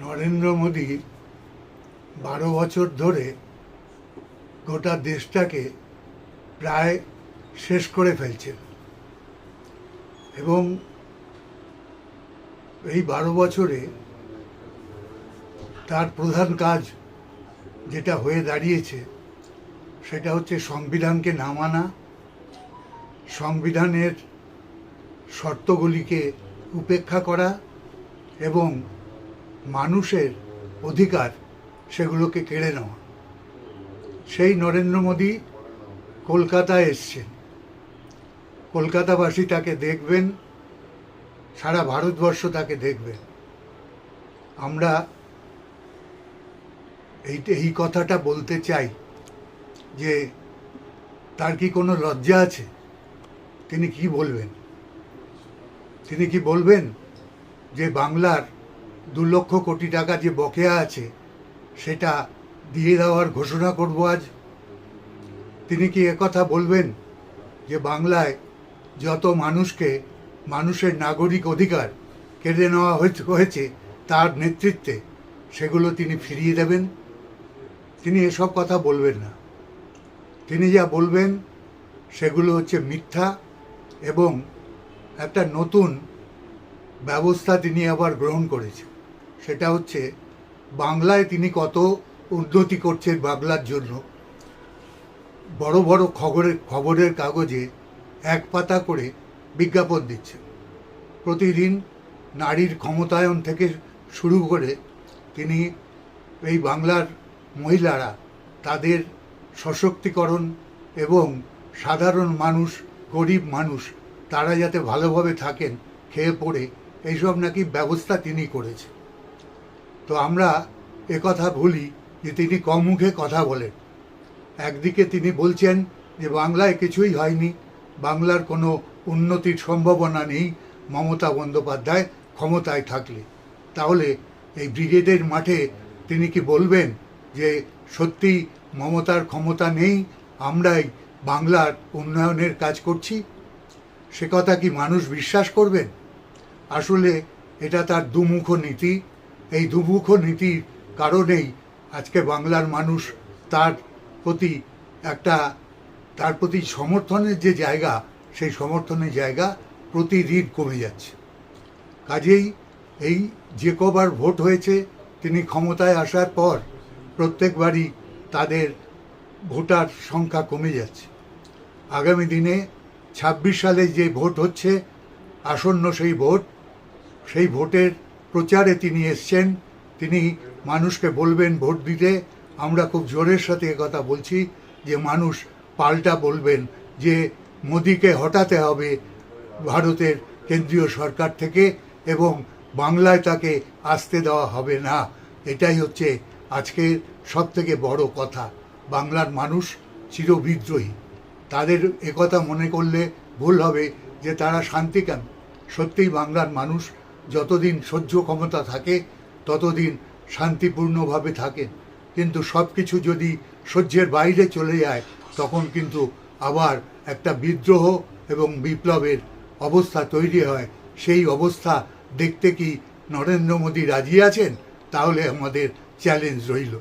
নরেন্দ্র মোদী 12 বছর ধরে গোটা দেশটাকে প্রায় শেষ করে ফেলছেন এবং এই 12 বছরে তার প্রধান কাজ যেটা হয়ে দাঁড়িয়েছে সেটা হচ্ছে সংবিধানকে না মানা, সংবিধানের শর্তগুলিকে উপেক্ষা করা এবং মানুষের অধিকার সেগুলোকে কেড়ে নেওয়া। সেই নরেন্দ্র মোদী কলকাতায় এসছেন। কলকাতাবাসী তাকে দেখবেন, সারা ভারতবর্ষ তাকে দেখবেন। আমরা এই কথাটা বলতে চাই যে তার কি কোনো লজ্জা আছে? তিনি কি বলবেন? তিনি কি বলবেন যে বাংলার 2 লক্ষ কোটি টাকা যে বকেয়া আছে সেটা দিয়ে দেওয়ার ঘোষণা করব আজ? তিনি কি একথা বলবেন যে বাংলায় যত মানুষকে মানুষের নাগরিক অধিকার কেড়ে নেওয়া হয়েছে তার নেতৃত্বে সেগুলো তিনি ফিরিয়ে দেবেন? তিনি এসব কথা বলবেন না। তিনি যা বলবেন সেগুলো হচ্ছে মিথ্যা এবং একটা নতুন ব্যবস্থা তিনি আবার গ্রহণ করেছেন। সেটা হচ্ছে বাংলায় তিনি কত উন্নতি করছেন বাংলার জন্য। বড় বড় খবরের কাগজে 1 পাতা করে বিজ্ঞাপন দিচ্ছেন। প্রতিদিন নারীর ক্ষমতায়ন থেকে শুরু করে তিনি এই বাংলার মহিলারা তাদের সশক্তিকরণ এবং সাধারণ মানুষ, গরিব মানুষ তারা যাতে ভালোভাবে থাকেন খেয়ে পড়ে, এইসব নাকি ব্যবস্থা তিনি করেছেন। তো আমরা একথা ভুলি যে তিনি কম মুখে কথা বলেন। একদিকে তিনি বলছেন যে বাংলায় কিছুই হয়নি, বাংলার কোনো উন্নতির সম্ভাবনা নেই মমতা বন্দ্যোপাধ্যায় ক্ষমতায় থাকলে। তাহলে এই ব্রিগেডের মাঠে তিনি কি বলবেন যে সত্যি মমতার ক্ষমতা নেই, আমরাই বাংলার উন্নয়নের কাজ করছি? সে কথা কি মানুষ বিশ্বাস করবেন? আসলে এটা তার দুমুখ নীতি। এই দুমুখ নীতির কারণেই আজকে বাংলার মানুষ তার প্রতি সমর্থনের যে জায়গা, সেই সমর্থনের জায়গা প্রতিদিন কমে যাচ্ছে। কাজেই এই যে কবার ভোট হয়েছে তিনি ক্ষমতায় আসার পর প্রত্যেকবারই তাদের ভোটার সংখ্যা কমে যাচ্ছে। আগামী দিনে 26 সালে যে ভোট হচ্ছে, আসন্ন সেই ভোটের প্রচারে তিনি এসছেন। তিনি মানুষকে বলবেন ভোট দিতে। আমরা খুব জোরের সাথে কথা বলছি যে মানুষ পাল্টা বলবেন যে মোদিকে হটাতে হবে ভারতের কেন্দ্রীয় সরকার থেকে এবং বাংলায় তাকে আসতে দেওয়া হবে না। এটাই হচ্ছে আজকের সবথেকে বড় কথা। বাংলার মানুষ চিরবিদ্রোহী। তাদের একথা মনে করলে ভুল হবে যে তারা শান্তি কেন। সত্যিই বাংলার মানুষ যতদিন সহ্য ক্ষমতা থাকে ততদিন শান্তিপূর্ণভাবে থাকেন, কিন্তু সব কিছু যদি সহ্যের বাইরে চলে যায় তখন কিন্তু আবার একটা বিদ্রোহ এবং বিপ্লবের অবস্থা তৈরি হয়। সেই অবস্থা দেখতে কি নরেন্দ্র মোদী রাজি আছেন? তাহলে আমাদের চ্যালেঞ্জ রইল।